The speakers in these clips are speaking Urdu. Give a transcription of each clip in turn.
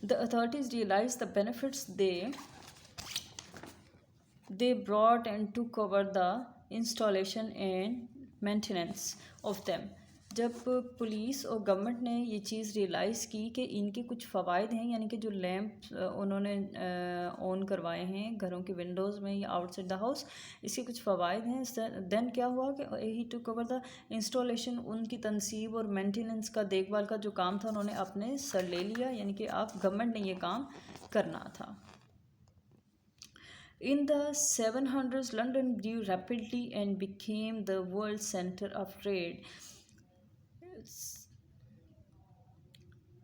The authorities realized the benefits they brought and took over the installation and maintenance of them. جب پولیس اور گورنمنٹ نے یہ چیز ریئلائز کی کہ ان کے کچھ فوائد ہیں، یعنی کہ جو لیمپ انہوں نے آن کروائے ہیں گھروں کے ونڈوز میں یا آؤٹ سائڈ دا ہاؤس، اس کے کچھ فوائد ہیں، دین کیا ہوا کہ ہی ٹک اوور دا انسٹالیشن، ان کی تنصیب اور مینٹیننس کا، دیکھ بھال کا جو کام تھا انہوں نے اپنے سر لے لیا، یعنی کہ اب گورنمنٹ نے یہ کام کرنا تھا. In the 700s, London grew rapidly and became the world center of trade.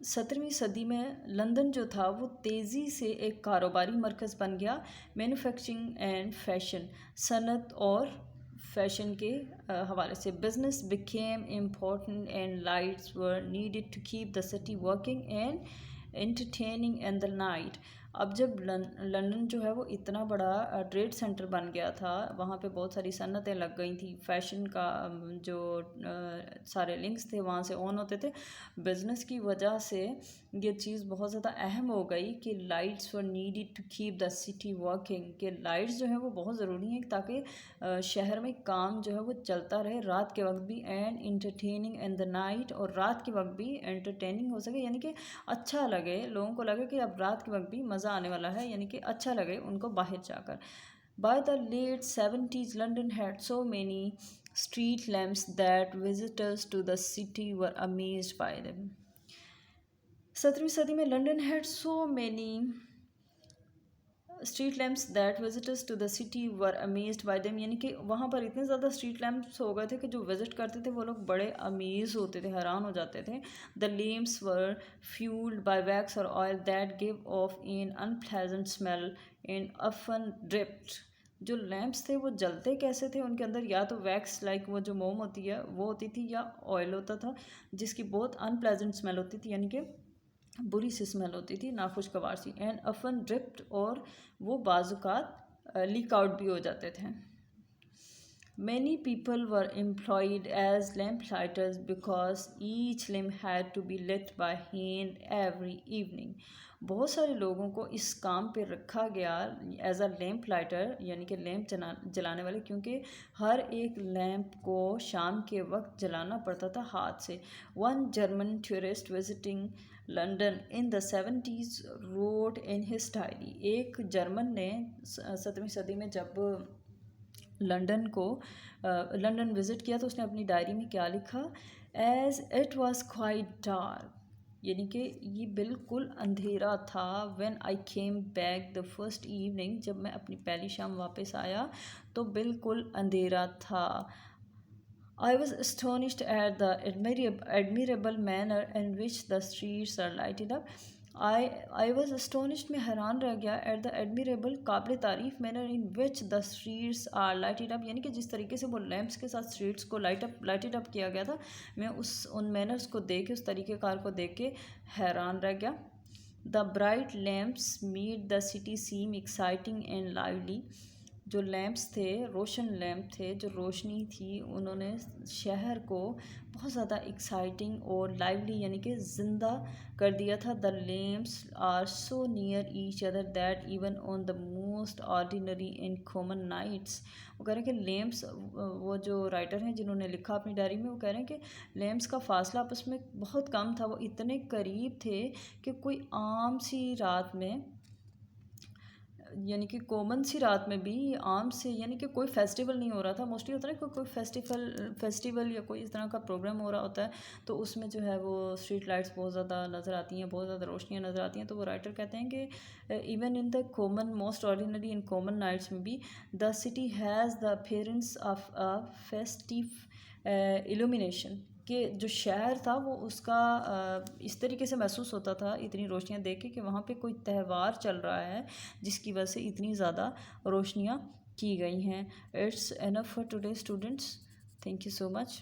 17ویں صدی میں لندن جو تھا وہ تیزی سے ایک کاروباری مرکز بن گیا. مینوفیکچرنگ اینڈ فیشن، صنعت اور فیشن کے حوالے سے. Business became important and lights were needed to keep the city working and entertaining in the night. اب جب لندن جو ہے وہ اتنا بڑا ٹریڈ سینٹر بن گیا تھا، وہاں پہ بہت ساری صنعتیں لگ گئی تھیں، فیشن کا جو سارے لنکس تھے وہاں سے آن ہوتے تھے. بزنس کی وجہ سے یہ چیز بہت زیادہ اہم ہو گئی کہ lights were needed to keep the city working, کہ لائٹس جو ہیں وہ بہت ضروری ہیں تاکہ شہر میں کام جو ہے وہ چلتا رہے رات کے وقت بھی. And entertaining in the night, اور رات کے وقت بھی انٹرٹیننگ ہو سکے، یعنی کہ اچھا لگے، لوگوں کو لگے کہ اب رات کے وقت بھی مزہ آنے والا ہے، یعنی کہ اچھا لگے ان کو باہر جا کر. By the late 70s, London had so many street lamps that visitors to the city were amazed by them. 17ویں صدی میں London had so many street lamps that visitors to the city were amazed by them, یعنی کہ وہاں پر اتنے زیادہ اسٹریٹ لیمپس ہو گئے تھے کہ جو وزٹ کرتے تھے وہ لوگ بڑے امیز ہوتے تھے، حیران ہو جاتے تھے. دا لیمپس ور فیولڈ بائی ویکس اور oil that give of in unpleasant smell and often ڈرپڈ. جو لیمپس تھے وہ جلتے کیسے تھے؟ ان کے اندر یا تو ویکس لائک وہ جو موم ہوتی ہے وہ ہوتی تھی، یا آئل ہوتا تھا جس کی بہت انپلیزنٹ اسمیل ہوتی تھی، یعنی کہ بری سی اسمیل ہوتی تھی، ناخوشگوار سی. اینڈ often ڈرپڈ، اور وہ بعض اوقات لیک آؤٹ بھی ہو جاتے تھے. Many people were employed as lamplighters because each lamp had to be lit by hand every evening. بہت سارے لوگوں کو اس کام پہ رکھا گیا ایز اے لیمپ لائٹر، یعنی کہ لیمپ جلانے والے، کیونکہ ہر ایک لیمپ کو شام کے وقت جلانا پڑتا تھا ہاتھ سے. One German tourist visiting London in the 70s wrote in his diary. ایک جرمن نے 17ویں صدی میں جب لنڈن وزٹ کیا تو اس نے اپنی ڈائری میں کیا لکھا؟ As it was quite dark, یعنی کہ یہ بالکل اندھیرا تھا. When I came back the first evening, جب میں اپنی پہلی شام واپس آیا تو بالکل اندھیرا تھا. I was astonished at the admirable manner in which the streets are lighted up. I was astonished، میں حیران رہ گیا. at the admirable، قابل تعریف، manner in which the streets are lighted up، یعنی کہ جس طریقے سے وہ لیمپس کے ساتھ اسٹریٹس کو لائٹڈ اپ کیا گیا تھا، میں ان مینرز کو دیکھ کے، اس طریقہ کار کو دیکھ کے حیران رہ گیا. The bright lamps made the city seem exciting and lively. جو لیمپس تھے، روشن لیمپ تھے، جو روشنی تھی، انہوں نے شہر کو بہت زیادہ ایکسائٹنگ اور لائیولی، یعنی کہ زندہ کر دیا تھا. The lamps are so near each other that even on the most ordinary and common nights. وہ کہہ رہے ہیں کہ لیمپس، وہ جو رائٹر ہیں جنہوں نے لکھا اپنی ڈائری میں، وہ کہہ رہے ہیں کہ لیمپس کا فاصلہ آپس میں بہت کم تھا، وہ اتنے قریب تھے کہ کوئی عام سی رات میں، یعنی کہ کامن سی رات میں بھی، عام سے، یعنی کہ کوئی فیسٹیول نہیں ہو رہا تھا. موسٹلی ہوتا ہے کہ کوئی فیسٹیول یا کوئی اس طرح کا پروگرام ہو رہا ہوتا ہے تو اس میں جو ہے وہ اسٹریٹ لائٹس بہت زیادہ نظر آتی ہیں، بہت زیادہ روشنیاں نظر آتی ہیں. تو وہ رائٹر کہتے ہیں کہ even in the common most ordinary in common nights میں بھی the city has the appearance of a festive illumination, کہ جو شہر تھا وہ اس کا اس طریقے سے محسوس ہوتا تھا اتنی روشنیاں دیکھ کے کہ وہاں پہ کوئی تہوار چل رہا ہے جس کی وجہ سے اتنی زیادہ روشنیاں کی گئی ہیں. It's enough for today students. Thank you so much.